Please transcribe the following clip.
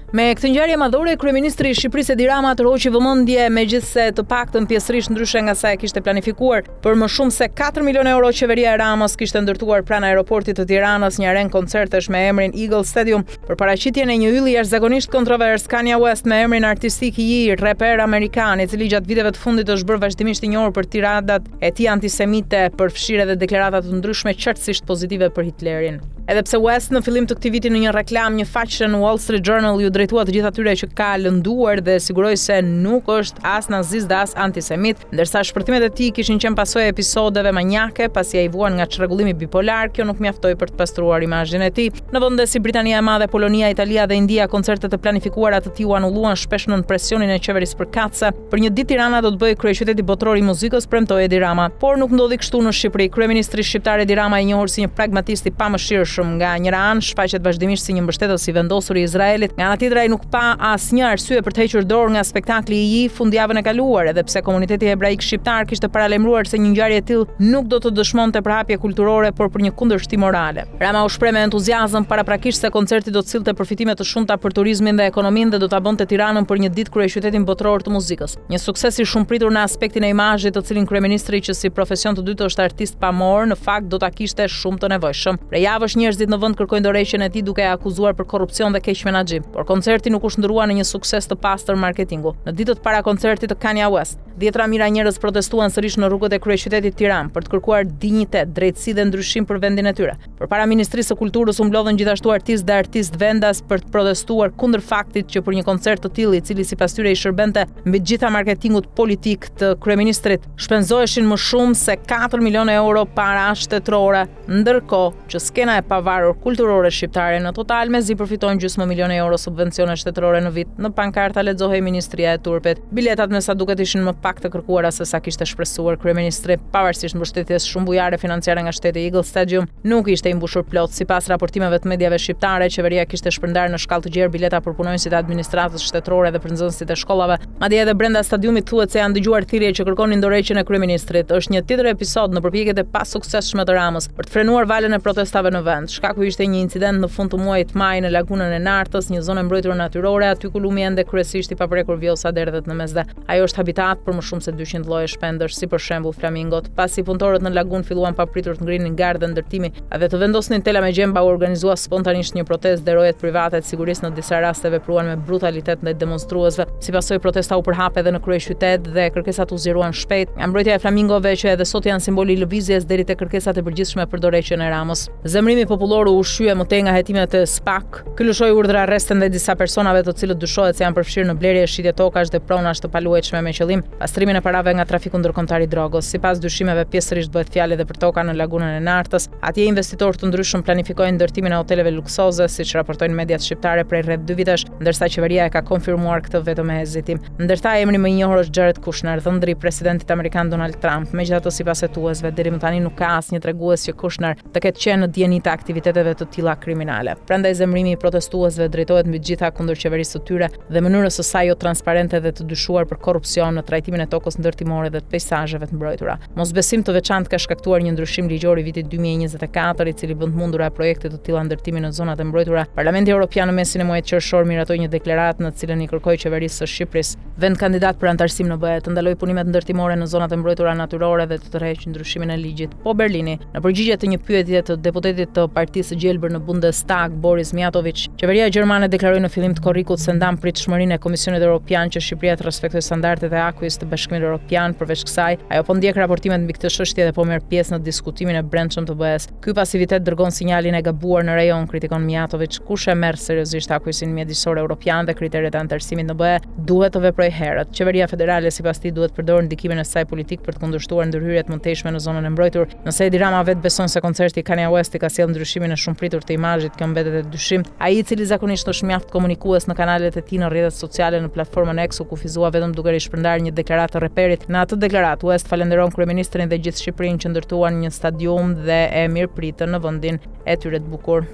Me këtë ngjarje madhore, kryeministri i Shqipërisë Edi Rama tërhoqi vëmendje megjithse të paktën pjesërisht ndryshe nga sa e kishte planifikuar. Për më shumë se 4 milionë euro qeveria e Ramës kishte ndërtuar pranë aeroportit të Tiranës një arenë koncertesh me emrin Eagle Stadium për paraqitjen e një ylli jashtëzakonisht kontrovers, Kanye West me emrin artistik i reper amerikan, i cili gjatë viteve të fundit është bërë vazhdimisht i njohur për tiradat e tij antisemite, për fshirje dhe deklarata të ndryshme qartësisht pozitive për Hitlerin. Edhe pse West në fillim të këtij viti në një reklam një faqe në Wall Street Journal ju drejtua të gjithë atyre që ka lënduar dhe siguroi se nuk është as nazist dhe as antisemit, ndërsa shpërtimet e tij kishin qenë pasojë episodeve manjake pasi ai vuan nga çrregullimi bipolar, kjo nuk mjaftoi për të pastruar imazhin e tij. Në vende si Britania e Madhe, Polonia, Italia dhe India, koncertet e planifikuara të tij u anulluan shpesh nën presionin e qeverisë përkatëse. Për një ditë Tirana do të bëjë kryeqyteti botror i muzikës, premtoi Edi Rama, por nuk ndodhi kështu në Shqipëri. Kryeministri shqiptar Edi Rama, i njohur si një pragmatist i pamëshirshëm, nga njëra anë shfaqet vazhdimisht si një mbështetës i vendosur i Izraelit, nga ana tjetra ai nuk pa asnjë arsye për të hequr dorë nga spektakli i tij fundjavën e kaluar, edhe pse komuniteti hebraik shqiptar kishte paralajmëruar se një ngjarje e tillë nuk do të dëshmonte përhapje kulturore, por për një kundërshtim morale. Rama u shpreh me entuziazëm paraprakisht se koncerti do të sillte përfitime të shumta për turizmin dhe ekonominë dhe do ta bënte Tiranën për një ditë kryeqytetin botror të muzikës. Një sukses i shumë pritur në aspektin e imazhit, të cilin kryeministri, që si profesion të dytë është artist pamor, në fakt do ta kishte shumë të nevojshëm. Prej javësh njerëzit në vend kërkojnë dorëheqjen e tij duke e akuzuar për korrupsion dhe keq menaxhim, por koncerti nuk u shndrua në një sukses të pastër marketingu. Në ditët para koncertit të Kanye West, dhjetra mijëra njerëz protestuan sërish në rrugët e kryeqytetit Tiranë për të kërkuar dinjitet, drejtësi dhe ndryshim për vendin e tyre. Përpara Ministrisë së Kulturës u mblodhen gjithashtu artistë vendas për të protestuar kundër faktit që për një koncert të tillë, i cili sipas tyre i shërbente mbi gjitha marketingut politik të kryeministrit, shpenzoheshin më shumë se 4 milionë euro para shtetërore, ndërkohë që skena e pavarur kulturore shqiptare në total mezi përfitojnë gjysmë milioni euro subvencione shtetërore në vit. Në pankarta lexohej Ministria e Turpit. Biletat me sa duket ishin më pak të kërkuara se sa kishte shpresuar kryeministri. Pavarësisht mbështetjes shumë bujare financiare nga shteti, Eagle Stadium nuk ishte i mbushur plot. Sipas raportimeve të mediave shqiptare, qeveria kishte shpërndarë në shkallë të gjerë bileta për punonjësit e administratës shtetërore dhe për nxënësit e shkollave. Madje edhe brenda stadiumit thuhet se janë dëgjuar thirrje që kërkonin dorëheqjen e kryeministrit. Është një tjetër episod në përpjekjet e pasuksesshme të Ramës për të frenuar valën e protestave në vend. Shkaku ishte një incident në fund të muajit maj në lagunën e Nartës, një zonë mbrojtur natyrore, aty ku lumi ende kryesisht i paprekur vjosa derdhet në mesdhe. Ajo është habitat për më shumë se 200 lloje shpendësh, si për shembull flamingot. Pasi punëtorët në lagun filluan papritur të ngrinin garë dhe ndërtimi dhe të vendosnin tela me gjemba, u organizua spontanisht një protestë dhe rojet private të sigurisë në disa raste vepruan me brutalitet ndaj demonstruesve. Si pasojë, protesta u përhap edhe në kryeqytet dhe kërkesat u zgjeruan shpejt. Nga mbrojtja e flamingove, që edhe sot janë simboli i lëvizjes, deri te kërkesat e përgjithshme për dorëheqjen e Ramës. Zemrimi popullor u ushqye më tej nga hetimet e SPAK. Ky lëshoi urdhra arreste ndaj disa personave të cilët dyshohet se janë përfshirë në blerje, shitje tokash dhe pronash të paluajtshme me qëllim pastrimin e parave nga trafiku ndërkombëtar i drogës. Sipas dyshimeve, pjesërisht bëhet fjalë edhe për toka në lagunën e Nartës. Atje investitorë të ndryshëm planifikojnë ndërtimin e hoteleve luksoze, siç raportojnë mediat shqiptare prej rreth 2 vitesh, ndërsa qeveria e ka konfirmuar këtë vetëm me hezitim. Ndërsa emri më i njohur është Jared Kushner, dhëndri i presidentit amerikan Donald Trump. Megjithatë, sipas hetuesve, deri më tani nuk ka asnjë tregues që Kushner të ketë qenë në dieni të aktiviteteve të tilla kriminale. Prandaj zemrimi i protestuesve drejtohet mbi gjitha kundër qeverisë së tyre dhe mënyrës së saj jo transparente dhe të dyshuar për korrupsion në trajtimin e tokës ndërtimore dhe të peizazheve të mbrojtura. Mosbesim të veçantë ka shkaktuar një ndryshim ligjor i vitit 2024, i cili bën të mundura projekte të tilla ndërtimi në zonat e mbrojtura. Parlamenti Evropian në mesin e muajit qershor miratoi një deklaratë në të cilën i kërkoi qeverisë së Shqipërisë, vend kandidat për antarësim në BE, të ndalojë punimet ndërtimore në zonat e mbrojtura natyrore dhe të tërheqë ndryshimin e ligjit. Po Berlini, në përgjigje të një pyetje të deputetit të Partisë së Gjelbër në Bundestag, Boris Mijatović, qeveria gjermane deklaroi në fillim të korrikut se ndan pritshmërinë e Komisionit Evropian që Shqipëria të respektojë standardet e akujës të Bashkimit Evropian. Përveç kësaj, ajo po ndjek raportimet mbi këtë çështje dhe po merr pjesë në diskutimin e brendshëm të BE-s. Ky pasivitet dërgon sinjalin e gabuar në rajon, kritikon Mijatović. Kush e merr seriozisht akujësin mjedisor evropian dhe kriteret e antarësimit në BE, duhet të veprojë herët. Qeveria federale sipas tij duhet përdorë ndikimin e saj politik për të kundërshtuar ndërhyrjet më të tejshme në zonën e mbrojtur. Nëse Edi Rama vetë beson se koncerti Kanye West ka sjellë ndryshimin e shumë pritur të imazhit, kjo mbetet e dyshim. Ai, i cili zakonisht është mjaft komunikues në kanalet e tij në rrjetet sociale në platformën X, u kufizua vetëm duke rishpërndarë një deklaratë të reperit. Në atë deklaratë, West falenderon kryeministrin dhe gjithë Shqipërinë që ndërtuan një stadium dhe e mirëpritën në vendin e tyre të bukur.